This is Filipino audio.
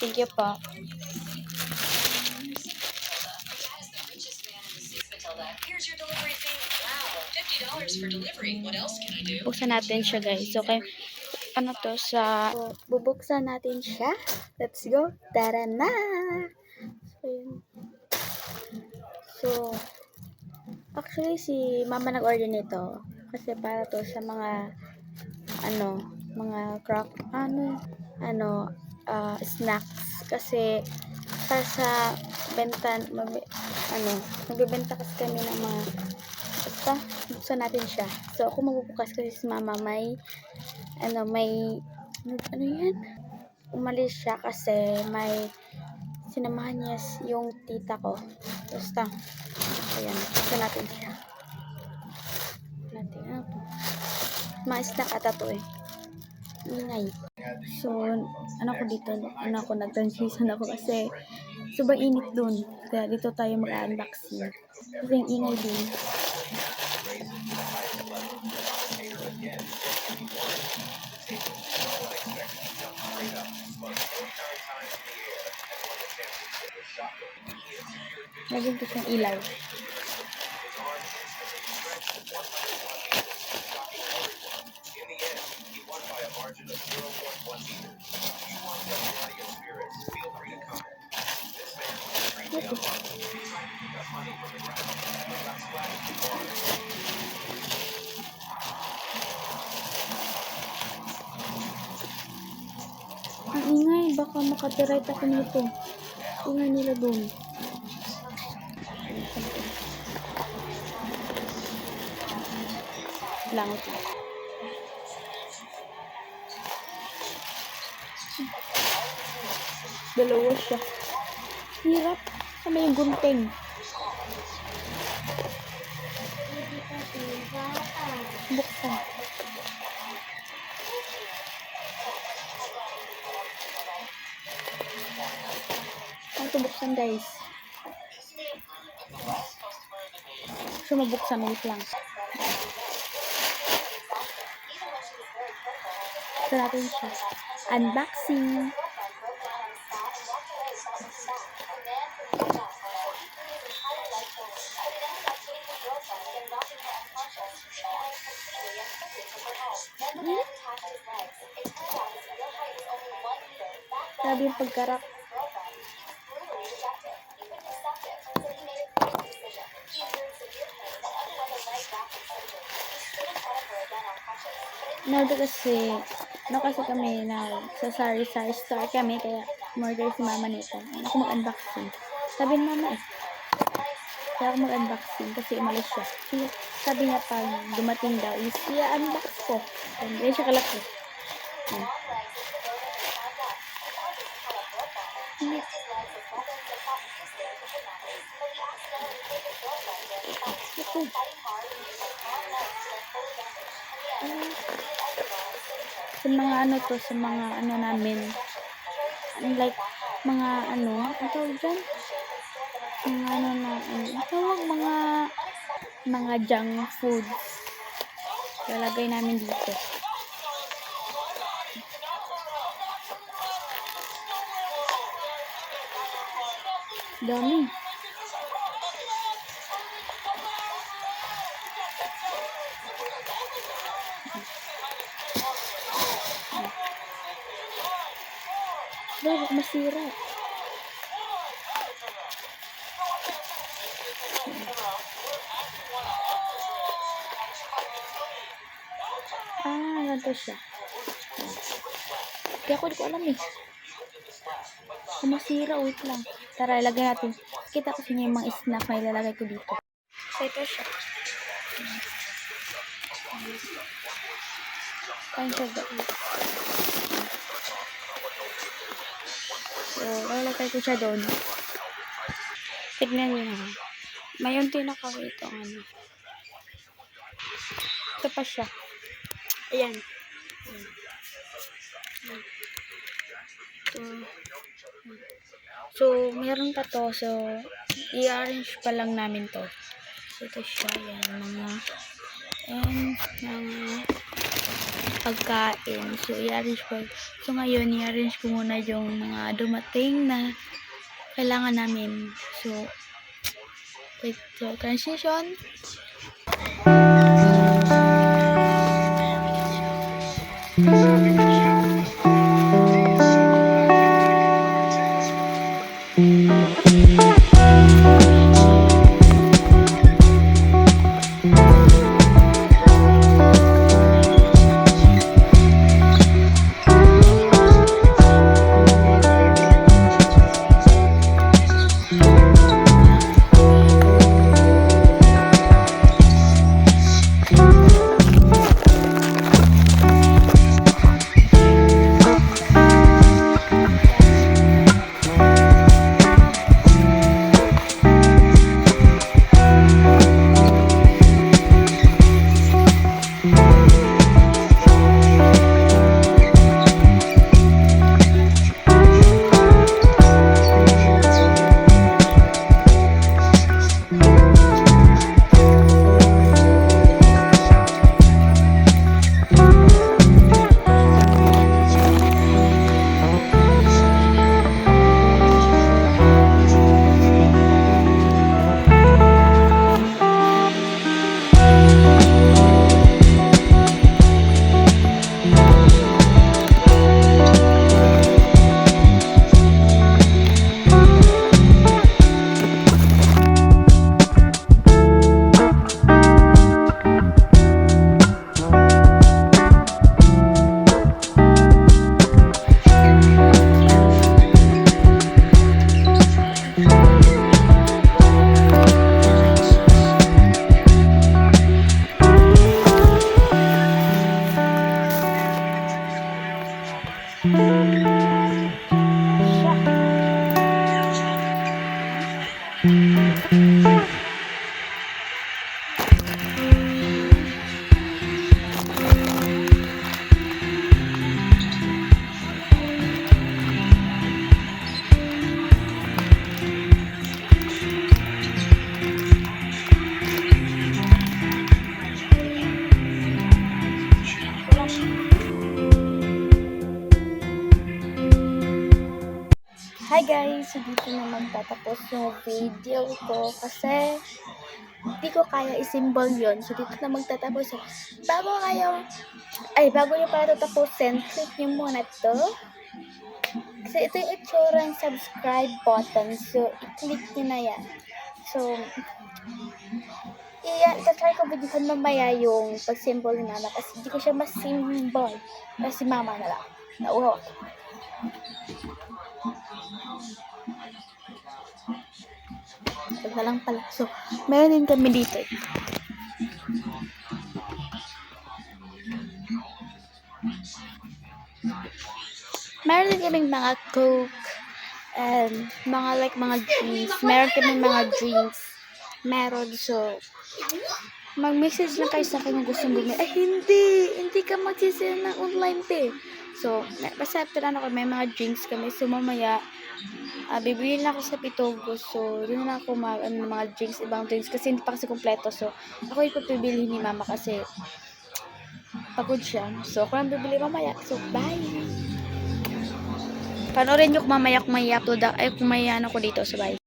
Thank you po. Here's your delivery fee. Wow, $50 for delivery. What else can I do? Buksan natin siya, guys. Okay. Ano to sa... So, bubuksan natin siya. Let's go. Tara na! So, yun. So, actually, si mama nag-order nito. Kasi para to sa mga, mga snacks. Kasi, para sa benta, magbibenta kasi kami ng mga, basta, buksan natin siya. So, ako magbubukas kasi si mama may, yan? Umalis siya kasi may sinamahan niya yung tita ko. Basta, ayan, buksan natin siya. Ano to? Mga snack ata to eh. Ingay. So, nag-transition ako kasi sobrang init dun. Kaya dito tayo mag-unboxing. Kasi yung ingay din. Lagyan ko siyang ilaw. Ito. Ang ingay, baka makapiright ako nito. Ingay nila doon. Langot lang. Dalawa siya. Hirap. Sama yung gunting. Buksan. Ang buksan, guys. So, mabuksan. Wait lang. Ito natin siya. Unboxing. Grabe yung pagkarak. Kasi kami sa sari-sari store kami, kaya murder si mama nito. Ako mag-unboxing. Sabi ni mama kaya ako mag-unboxing kasi umalis siya. Sabi niya pag dumating daw is i-unbox ko. Hindi siya kalaki. Ito. Sa mga namin, like mga ang tawag dyan? Mga junk foods. Lalagay namin dito. Dami. Huwag masira. Ganito siya. Kaya ko di ko alam eh. Kung masira, wait lang. Tara, ilagay natin. Kita ko yung mga snack na ilalagay ko dito. So, ito siya. Kain siya doon. So, ilalagay ko siya doon. Tignan niyo na. Mayon tinakaw ito. Ito pa siya. Ayan. So, meron pa to. So, i-arrange pa lang namin to. So, ito siya. Yan. pagkain. So, i-arrange ko. So, ngayon, i-arrange ko muna yung mga dumating na kailangan namin. So, wait. So, transition. Hi guys! So dito na magtatapos yung video ko kasi hindi ko kaya i-symbol yun. So dito na magtatapos. So, bago nyo para tapusin, click nyo muna to. Kasi ito yung itsura ng subscribe button. So, i-click nyo na yan. So, itatry ko videohan mamaya yung pag-symbol ni mama kasi hindi ko siya mas-symbol. Kasi mama na lang. Nauhaw ako. Ito na lang pala. So, meron din kami dito. Meron din kaming mga Coke and mga drinks. Meron kaming mga drinks. Meron. So, mag-message lang kayo sa akin kung gusto bumili. Ay, hindi ka magsisend ng online pay. So, basta ako, may mga drinks kami. So, mamaya, bibili na ako sa Pitogo. So, doon na ako mga drinks, ibang drinks. Kasi hindi pa kasi kompleto. So, ako yung pipili ni mama kasi pagod siya. So, ako lang bibili mamaya. So, bye! Panoorin nyo mamaya kung may upload kung may ano ko dito. So, bye!